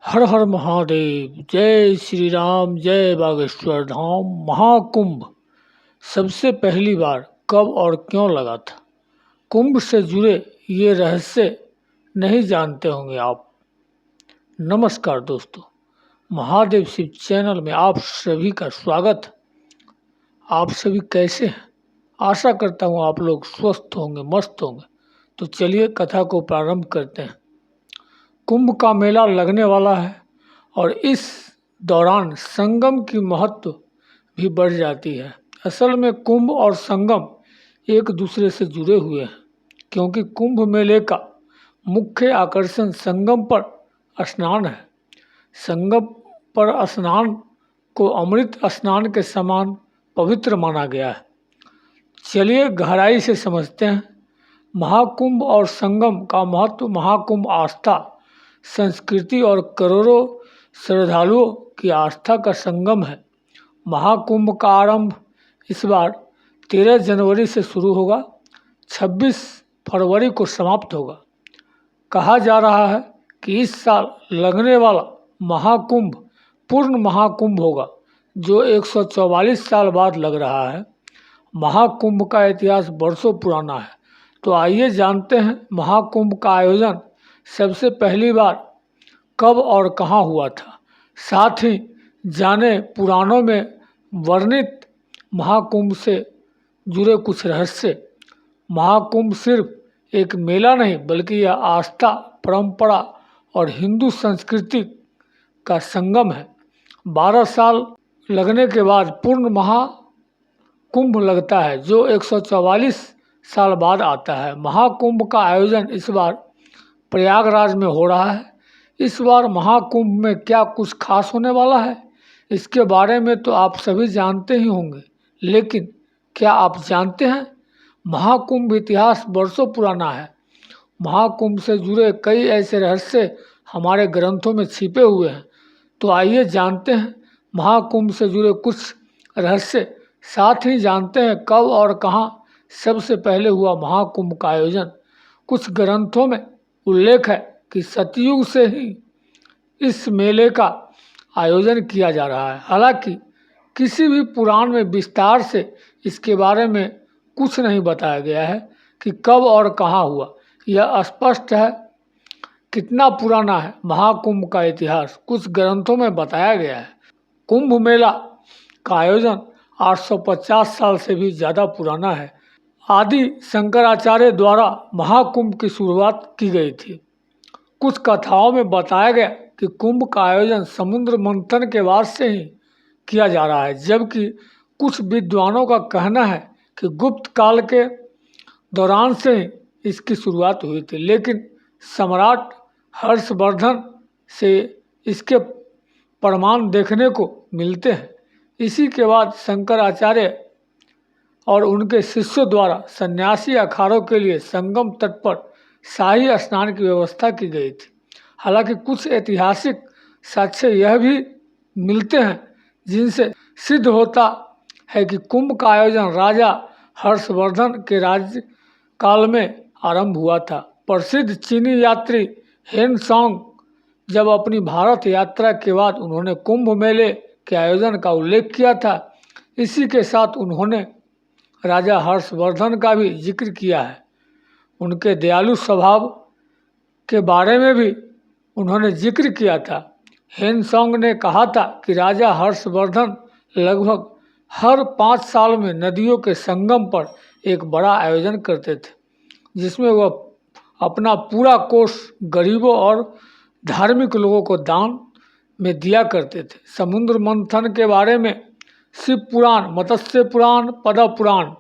हर हर महादेव। जय श्री राम, जय बागेश्वर धाम। महाकुंभ सबसे पहली बार कब और क्यों लगा था? कुंभ से जुड़े ये रहस्य नहीं जानते होंगे आप। नमस्कार दोस्तों, महादेव शिव चैनल में आप सभी का स्वागत है। आप सभी कैसे हैं? आशा करता हूँ आप लोग स्वस्थ होंगे, मस्त होंगे। तो चलिए कथा को प्रारंभ करते हैं। कुंभ का मेला लगने वाला है और इस दौरान संगम की महत्व भी बढ़ जाती है। असल में कुंभ और संगम एक दूसरे से जुड़े हुए हैं, क्योंकि कुंभ मेले का मुख्य आकर्षण संगम पर स्नान है। संगम पर स्नान को अमृत स्नान के समान पवित्र माना गया है। चलिए गहराई से समझते हैं। महाकुंभ और संगम का महत्व। महाकुंभ आस्था, संस्कृति और करोड़ों श्रद्धालुओं की आस्था का संगम है। महाकुंभ का आरंभ इस बार 13 जनवरी से शुरू होगा, 26 फरवरी को समाप्त होगा। कहा जा रहा है कि इस साल लगने वाला महाकुंभ पूर्ण महाकुंभ होगा, जो 144 साल बाद लग रहा है। महाकुंभ का इतिहास वर्षों पुराना है। तो आइए जानते हैं महाकुंभ का आयोजन सबसे पहली बार कब और कहाँ हुआ था। साथ ही जाने पुराणों में वर्णित महाकुंभ से जुड़े कुछ रहस्य। महाकुंभ सिर्फ एक मेला नहीं, बल्कि यह आस्था, परंपरा और हिंदू संस्कृति का संगम है। 12 साल लगने के बाद पूर्ण महाकुंभ लगता है, जो 144 साल बाद आता है। महाकुंभ का आयोजन इस बार प्रयागराज में हो रहा है। इस बार महाकुंभ में क्या कुछ खास होने वाला है, इसके बारे में तो आप सभी जानते ही होंगे, लेकिन क्या आप जानते हैं महाकुंभ इतिहास वर्षों पुराना है। महाकुंभ से जुड़े कई ऐसे रहस्य हमारे ग्रंथों में छिपे हुए हैं। तो आइए जानते हैं महाकुंभ से जुड़े कुछ रहस्य। साथ ही जानते हैं कब और कहाँ सबसे पहले हुआ महाकुंभ का आयोजन। कुछ ग्रंथों में उल्लेख है कि सतयुग से ही इस मेले का आयोजन किया जा रहा है। हालांकि किसी भी पुराण में विस्तार से इसके बारे में कुछ नहीं बताया गया है कि कब और कहाँ हुआ। यह स्पष्ट है कितना पुराना है महाकुंभ का इतिहास। कुछ ग्रंथों में बताया गया है कुंभ मेला का आयोजन 850 साल से भी ज़्यादा पुराना है। आदि शंकराचार्य द्वारा महाकुंभ की शुरुआत की गई थी। कुछ कथाओं में बताया गया कि कुंभ का आयोजन समुद्र मंथन के बाद से ही किया जा रहा है, जबकि कुछ विद्वानों का कहना है कि गुप्त काल के दौरान से ही इसकी शुरुआत हुई थी। लेकिन सम्राट हर्षवर्धन से इसके प्रमाण देखने को मिलते हैं। इसी के बाद शंकराचार्य और उनके शिष्यों द्वारा सन्यासी अखाड़ों के लिए संगम तट पर शाही स्नान की व्यवस्था की गई थी। हालांकि कुछ ऐतिहासिक साक्ष्य यह भी मिलते हैं जिनसे सिद्ध होता है कि कुंभ का आयोजन राजा हर्षवर्धन के राज्य काल में आरंभ हुआ था। प्रसिद्ध चीनी यात्री हेन सांग जब अपनी भारत यात्रा के बाद उन्होंने कुंभ मेले के आयोजन का उल्लेख किया था। इसी के साथ उन्होंने राजा हर्षवर्धन का भी जिक्र किया है। उनके दयालु स्वभाव के बारे में भी उन्होंने जिक्र किया था। हेन सांग ने कहा था कि राजा हर्षवर्धन लगभग हर 5 साल में नदियों के संगम पर एक बड़ा आयोजन करते थे, जिसमें वह अपना पूरा कोष गरीबों और धार्मिक लोगों को दान में दिया करते थे। समुद्र मंथन के बारे में शिव पुराण, मत्स्य पुराण, पद्म पुराण,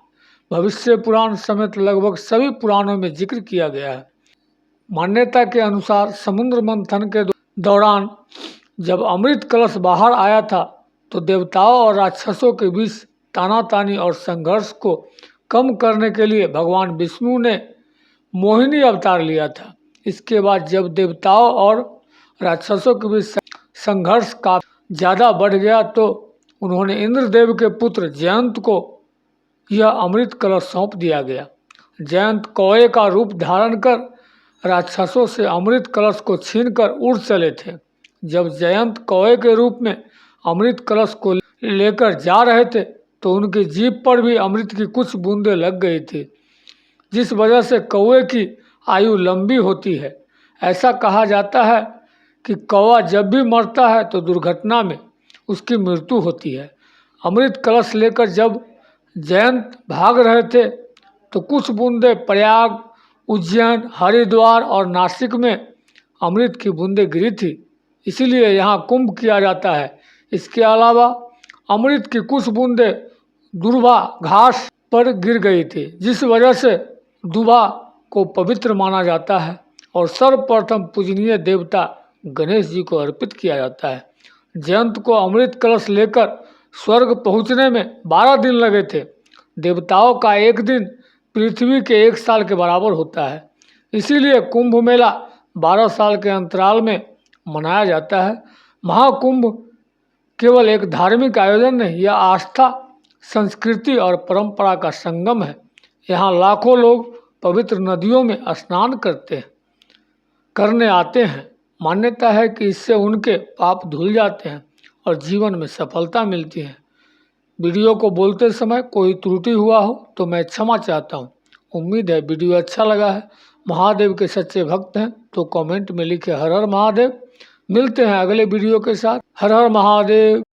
भविष्य पुराण समेत लगभग सभी पुराणों में जिक्र किया गया है। मान्यता के अनुसार समुद्र मंथन के दौरान जब अमृत कलश बाहर आया था, तो देवताओं और राक्षसों के बीच तानातानी और संघर्ष को कम करने के लिए भगवान विष्णु ने मोहिनी अवतार लिया था। इसके बाद जब देवताओं और राक्षसों के बीच संघर्ष का ज़्यादा बढ़ गया, तो उन्होंने इंद्रदेव के पुत्र जयंत को यह अमृत कलश सौंप दिया गया। जयंत कौए का रूप धारण कर राक्षसों से अमृत कलश को छीनकर उड़ चले थे। जब जयंत कौवे के रूप में अमृत कलश को लेकर जा रहे थे तो उनकी जीभ पर भी अमृत की कुछ बूंदें लग गई थी, जिस वजह से कौवे की आयु लंबी होती है। ऐसा कहा जाता है कि कौवा जब भी मरता है तो दुर्घटना में उसकी मृत्यु होती है। अमृत कलश लेकर जब जयंत भाग रहे थे तो कुछ बूंदें प्रयाग, उज्जैन, हरिद्वार और नासिक में अमृत की बूंदें गिरी थी, इसीलिए यहाँ कुंभ किया जाता है। इसके अलावा अमृत की कुछ बूंदें दुर्वा घास पर गिर गई थी, जिस वजह से दुर्वा को पवित्र माना जाता है और सर्वप्रथम पूजनीय देवता गणेश जी को अर्पित किया जाता है। जयंत को अमृत कलश लेकर स्वर्ग पहुँचने में 12 दिन लगे थे। देवताओं का एक दिन पृथ्वी के 1 साल के बराबर होता है, इसीलिए कुंभ मेला 12 साल के अंतराल में मनाया जाता है। महाकुंभ केवल एक धार्मिक आयोजन नहीं, यह आस्था, संस्कृति और परंपरा का संगम है। यहाँ लाखों लोग पवित्र नदियों में स्नान करने आते हैं। मान्यता है कि इससे उनके पाप धुल जाते हैं और जीवन में सफलता मिलती है। वीडियो को बोलते समय कोई त्रुटि हुआ हो तो मैं क्षमा चाहता हूँ। उम्मीद है वीडियो अच्छा लगा है। महादेव के सच्चे भक्त हैं तो कमेंट में लिखे हर हर महादेव। मिलते हैं अगले वीडियो के साथ। हर हर महादेव।